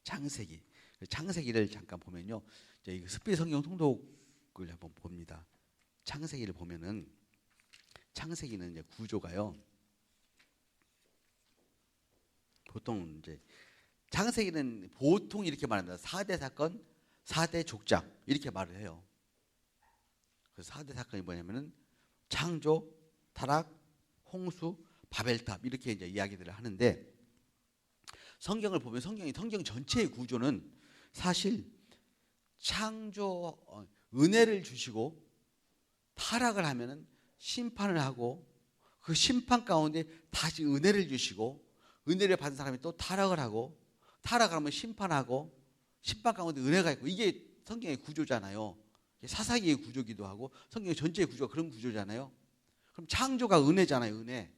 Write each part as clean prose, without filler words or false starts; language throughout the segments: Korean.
창세기. 창세기를 잠깐 보면요. 이제 스피드 성경 통독을 한번 봅니다. 창세기를 보면은 창세기는 이제 구조가요. 보통 이제 창세기는 보통 이렇게 말합니다. 4대 사건, 4대 족장 이렇게 말을 해요. 그래서 4대 사건이 뭐냐면은 창조, 타락, 홍수, 바벨탑 이렇게 이제 이야기들을 하는데 성경을 보면 성경 전체의 구조는 사실 창조 은혜를 주시고 타락을 하면은 심판을 하고 그 심판 가운데 다시 은혜를 주시고 은혜를 받은 사람이 또 타락을 하고 타락을 하면 심판하고 심판 가운데 은혜가 있고 이게 성경의 구조잖아요. 사사기의 구조기도 하고 성경 전체의 구조가 그런 구조잖아요. 그럼 창조가 은혜잖아요. 은혜.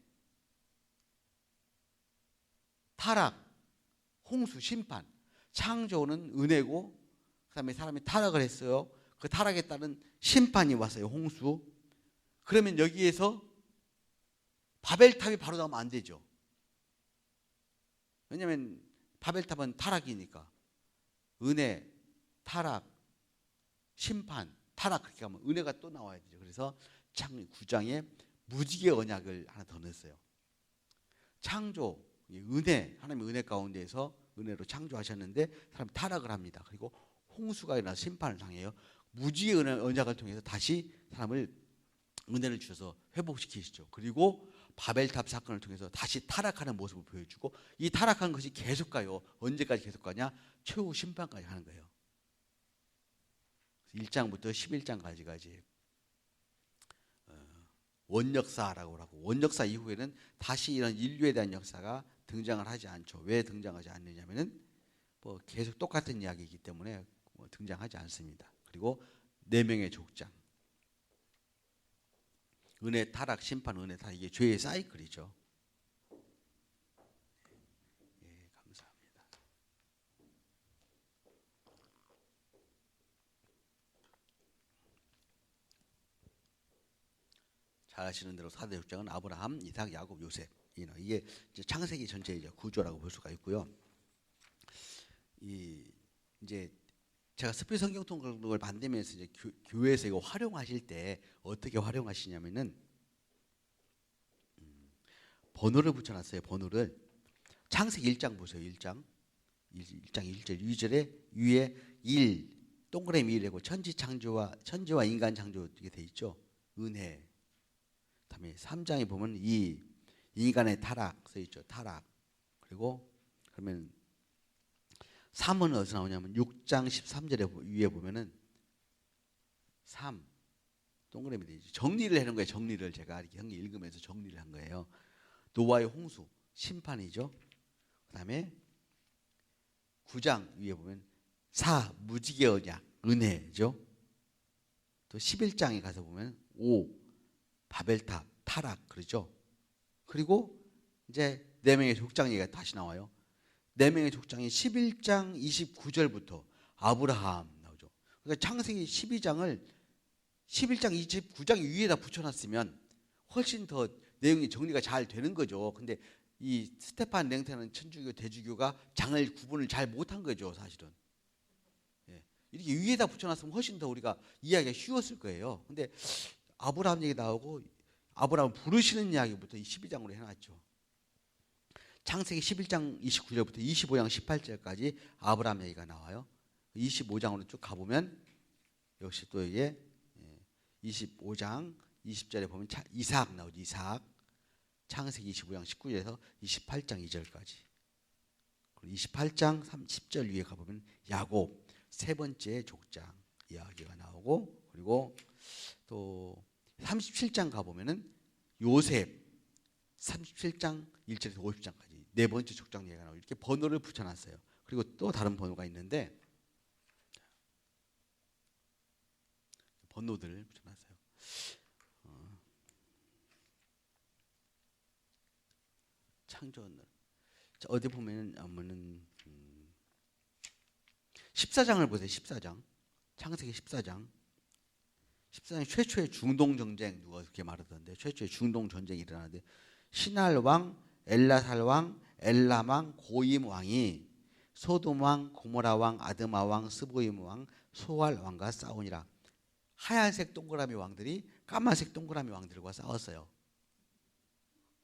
타락, 홍수, 심판. 창조는 은혜고 그다음에 사람이 타락을 했어요. 그 타락에 따른 심판이 왔어요. 홍수. 그러면 여기에서 바벨탑이 바로 나오면 안 되죠. 왜냐하면 바벨탑은 타락이니까. 은혜, 타락, 심판, 타락 그렇게 하면 은혜가 또 나와야 되죠. 그래서 창 9장에 무지개 언약을 하나 더 넣었어요. 창조, 은혜, 하나님의 은혜 가운데에서 은혜로 창조하셨는데 사람이 타락을 합니다. 그리고 홍수가 일어나서 심판을 당해요. 무지개 언약을 통해서 다시 사람을 은혜를 주셔서 회복시키시죠. 그리고 바벨탑 사건을 통해서 다시 타락하는 모습을 보여주고 이 타락한 것이 계속 가요. 언제까지 계속 가냐? 최후 심판까지 하는 거예요. 1장부터 11장까지가 원역사라고 하고 원역사 이후에는 다시 이런 인류에 대한 역사가 등장을 하지 않죠. 왜 등장하지 않느냐면은 뭐 계속 똑같은 이야기이기 때문에 등장하지 않습니다. 그리고 4명의 족장. 은혜 타락, 심판, 은혜 타락 이게 죄의 사이클이죠. 예, 감사합니다. 잘 아시는 대로 4대 족장은 아브라함, 이삭, 야곱, 요셉. 이게 이제 창세기 전체의 구조라고 볼 수가 있고요. 이제 제가 스피드 성경 통독을 만들면서 이제 교회에서 이거 활용하실 때 어떻게 활용하시냐면은 번호를 붙여놨어요. 번호를 창세기 1장 보세요. 1장 1절 2절에 위에 1 동그라미 1이고 천지와 인간 창조 이게 돼 있죠. 은혜. 그다음에 3장에 보면 2 인간의 타락 써 있죠. 타락. 그리고 그러면 3은 어디서 나오냐면 6장 13절에 위에 보면은 3 동그라미 되죠. 정리를 하는 거예요. 정리를 제가 이렇게 형님 읽으면서 정리를 한 거예요. 노아의 홍수 심판이죠. 그다음에 9장 위에 보면 4 무지개 언약 은혜죠. 또 11장에 가서 보면 5 바벨탑 타락 그러죠. 그리고 이제 4명의 족장 얘기가 다시 나와요. 4명의 족장이 11장 29절부터 아브라함 나오죠. 그러니까 창세기 12장을 11장 29장 위에다 붙여놨으면 훨씬 더 내용이 정리가 잘 되는 거죠. 근데 이 스테판 랭테는 천주교 대주교가 장을 구분을 잘 못한 거죠. 사실은. 예. 이렇게 위에다 붙여놨으면 훨씬 더 우리가 이해하기가 쉬웠을 거예요. 근데 아브라함 얘기 나오고 아브라함 부르시는 이야기부터 이 12장으로 해놨죠. 창세기 11장 29절부터 25장 18절까지 아브라함 얘기가 나와요. 25장으로 쭉 가보면 역시 또 이게 25장 20절에 보면 이삭 나오죠. 이삭. 창세기 25장 19절에서 28장 2절까지. 그리고 28장 30절 위에 가보면 야곱 세 번째 족장 이야기가 나오고 그리고 또 37장 가보면은 요셉 37장 1절에서 50장까지 네 번째 족장 얘기가 나오고 이렇게 번호를 붙여놨어요. 그리고 또 다른 번호가 있는데 번호들을 붙여놨어요. 창조는 어디 보면은 14장을 보세요. 14장 창세기 14장 최초의 중동 전쟁 누가 그렇게 말하던데 최초의 중동 전쟁이 일어나는데 시날 왕, 엘라살 왕, 엘람 왕, 고임 왕이 소돔 왕, 고모라 왕, 아드마 왕, 스보임 왕, 소알 왕과 싸우니라. 하얀색 동그라미 왕들이 까만색 동그라미 왕들과 싸웠어요.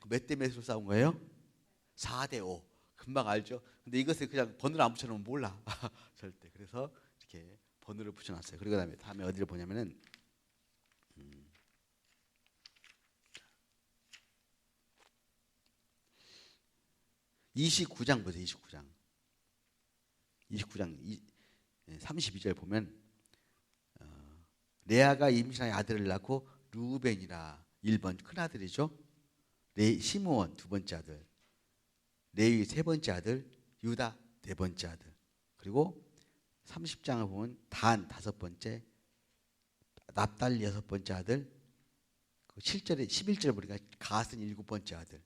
몇 대 몇으로 싸운 거예요? 4대 5. 금방 알죠? 근데 이것을 그냥 번호를 안 붙여놓으면 몰라. 절대. 그래서 이렇게 번호를 붙여놨어요. 그리고 다음에 어디를 보냐면은 29장 보세요. 29장 32절 보면 레아가 임신하여 아들을 낳고 루벤이라 1번 큰아들이죠. 시므온 두 번째 아들, 레위 세 번째 아들, 유다 네 번째 아들. 그리고 30장을 보면 단 다섯 번째, 납달리 여섯 번째 아들, 7절에 11절에 보니까 갓은 일곱 번째 아들,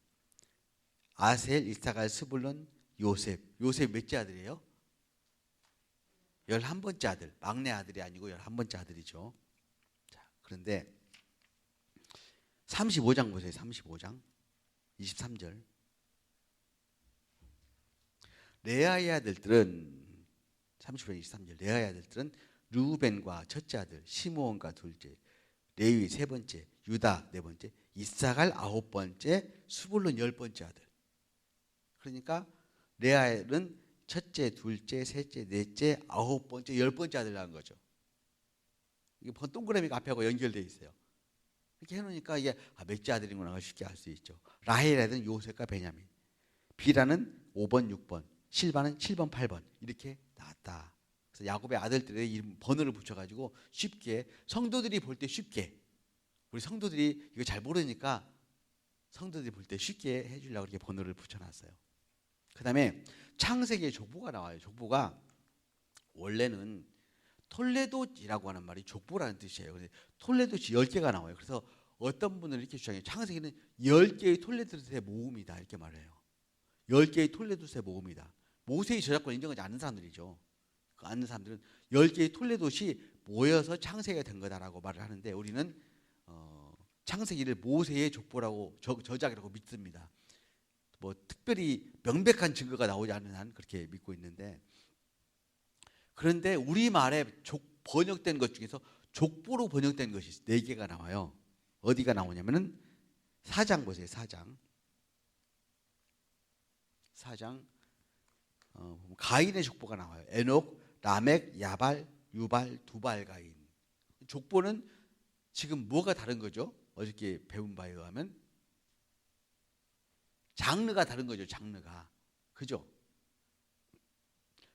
아셀, 이사갈, 스불론, 요셉. 요셉 몇째 아들이에요? 11번째 아들. 막내 아들이 아니고 11번째 아들이죠. 자, 그런데 35장 보세요. 35장 23절. 레아의 아들들은 35장 23절. 레아의 아들들은 루벤과 첫째 아들, 시므온과 둘째, 레위 세 번째, 유다 네 번째, 이사갈 아홉 번째, 스불론 열 번째 아들. 그러니까 레아는 첫째, 둘째, 셋째, 넷째, 아홉 번째, 열 번째 아들 낳은 거죠. 이게 동그라미가 앞에하고 연결되어 있어요. 이렇게 해놓으니까 이게 몇째 아들인구나 쉽게 알 수 있죠. 라헬의 아들은 요셉과 베냐민, 비라는 5번, 6번, 실바는 7번, 8번 이렇게 나왔다. 그래서 야곱의 아들들의 이름 번호를 붙여가지고 쉽게 성도들이 볼 때 쉽게, 우리 성도들이 이거 잘 모르니까 성도들이 볼 때 쉽게 해주려고 이렇게 번호를 붙여놨어요. 그 다음에 창세기의 족보가 나와요. 족보가 원래는 톨레도지라고 하는 말이 족보라는 뜻이에요. 그래서 톨레도지 10개가 나와요. 그래서 어떤 분은 이렇게 주장해요. 창세기는 10개의 톨레도스의 모음이다 이렇게 말해요. 10개의 톨레도스의 모음이다. 모세의 저작권 인정하지 않는 사람들이죠. 그 아는 사람들은 10개의 톨레도시 모여서 창세기가 된 거다라고 말을 하는데 우리는 창세기를 모세의 족보라고 저작이라고 믿습니다. 뭐 특별히 명백한 증거가 나오지 않는 한 그렇게 믿고 있는데, 그런데 우리말에 번역된 것 중에서 족보로 번역된 것이 4개가 나와요. 어디가 나오냐면은 4장 보세요. 4장 가인의 족보가 나와요. 에녹, 라멕, 야발, 유발, 두발, 가인. 족보는 지금 뭐가 다른 거죠? 어저께 배운 바에 의하면 장르가 다른 거죠. 장르가. 그죠?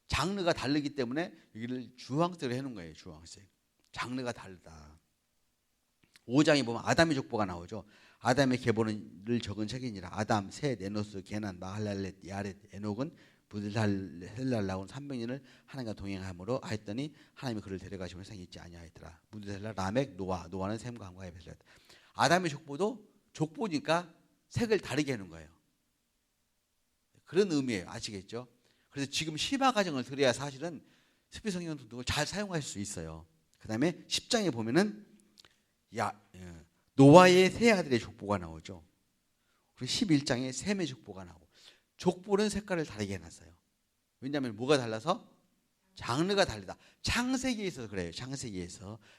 장르가 다르기 때문에 여기를 주황색으로 해놓은 거예요. 주황색. 장르가 다르다. 5장에 보면 아담의 족보가 나오죠. 아담의 계보를 적은 책이니라. 아담, 셋, 에노스, 게난, 마할랄렛, 야렛, 에녹은 무드살렐라 나온 300년을 하나님과 동행함으로 하였더니 하나님이 그를 데려가시며 세상에 있지 아니하였더라. 무드살렐라, 라멕, 노아는 셈과 함과 에베셀. 아담의 족보도 족보니까 색을 다르게 해놓은 거예요. 그런 의미예요. 아시겠죠? 그래서 지금 심화 과정을 들어야 사실은 스피성경 등록을 잘 사용할 수 있어요. 그 다음에 10장에 보면은 노아의 세 아들의 족보가 나오죠. 그리고 11장에 셈의 족보가 나오고, 족보는 색깔을 다르게 해놨어요. 왜냐하면 뭐가 달라서? 장르가 다르다. 창세기에서 그래요.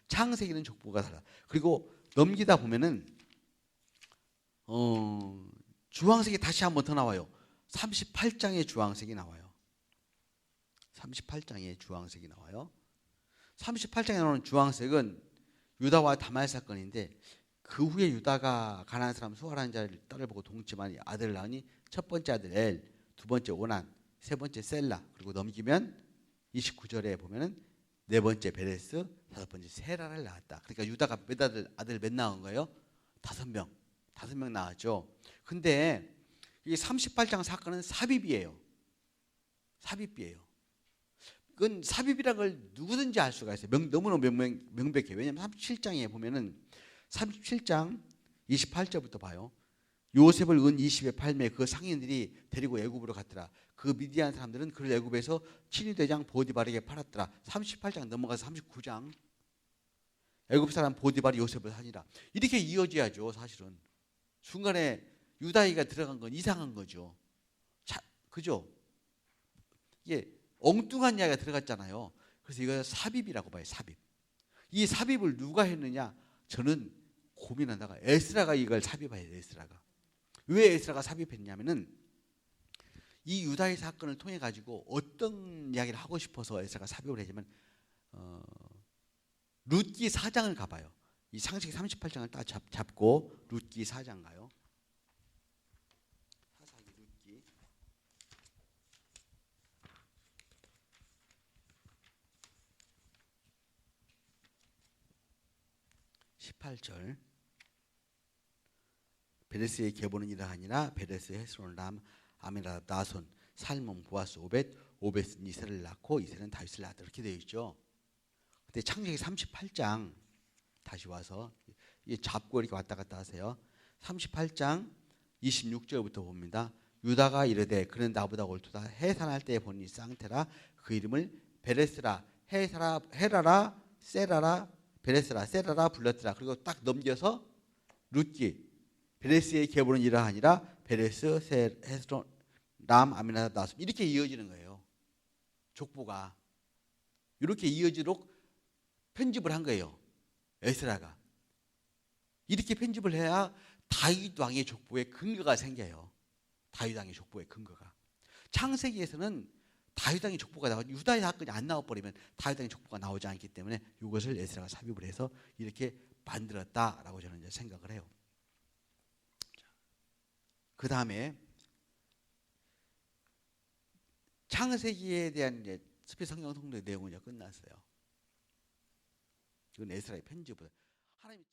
창세기는 족보가 달라. 그리고 넘기다 보면은 주황색이 다시 한 번 더 나와요. 38장에 주황색이 나와요. 38장에 주황색이 나와요. 38장에 나오는 주황색은 유다와 다말 사건인데, 그 후에 유다가 가나안 사람 수아라는 자를 딸을 보고 동침하니 아들을 낳으니 첫 번째 아들 엘, 두 번째 오난, 세 번째 셀라. 그리고 넘기면 29절에 보면은 네 번째 베레스, 다섯 번째 세라를 낳았다. 그러니까 유다가 아들 몇 낳은 거예요? 5명. 5명 낳았죠. 근데 이 38장 사건은 삽입이에요. 그건 삽입이라는 걸 누구든지 알 수가 있어요. 너무너무 명백해요. 왜냐하면 37장에 보면은 37장 28절부터 봐요. 요셉을 은 20에 팔매 그 상인들이 데리고 애굽으로 갔더라. 그 미디안 사람들은 그를 애굽에서 친위대장 보디발에게 팔았더라. 38장 넘어가서 39장 애굽 사람 보디발이 요셉을 사니라. 이렇게 이어져야죠. 사실은 중간에 유다이가 들어간 건 이상한 거죠. 그죠? 이게 엉뚱한 이야기가 들어갔잖아요. 그래서 이걸 삽입이라고 봐요. 삽입. 이 삽입을 누가 했느냐? 저는 고민하다가 에스라가 이걸 삽입해요. 에스라가. 왜 에스라가 삽입했냐면은 이 유다의 사건을 통해 가지고 어떤 이야기를 하고 싶어서 에스라가 삽입을 했냐면 룻기 4장을 가봐요. 이 창세기 38장을 딱 잡고 룻기 4장 가요. 사사기 룻기 18절. 베레스의 계보는 이러하니라. 베레스 헤스론 람 아미나답 나손 살몬 보아스 오벳은 이세를 낳고 이세는 다윗을 낳았다. 이렇게 되어 있죠. 근데 창세기 38장 다시 와서 잡고 이렇게 왔다 갔다 하세요. 38장 26절부터 봅니다. 유다가 이르되 그는 나보다 옳도다. 해산할 때에 본이 쌍테라. 그 이름을 베레스라 헤라라 세라라 베레스라 세라라 불렀더라. 그리고 딱 넘겨서 룻기 베레스의 계보는 이러하니라. 베레스 헤스론 람 아미나답 나손 이렇게 이어지는 거예요. 족보가 이렇게 이어지도록 편집을 한 거예요. 에스라가 이렇게 편집을 해야 다윗 왕의 족보에 근거가 생겨요. 다윗 왕의 족보에 근거가. 창세기에서는 다윗 왕의 족보가 나오고 유다의 사건이 안 나와버리면 다윗 왕의 족보가 나오지 않기 때문에 이것을 에스라가 삽입을 해서 이렇게 만들었다라고 저는 이제 생각을 해요. 그 다음에 창세기에 대한 이제 스피 성경 통독의 내용은 이제 끝났어요. 이건 에스라의 편집을 하나님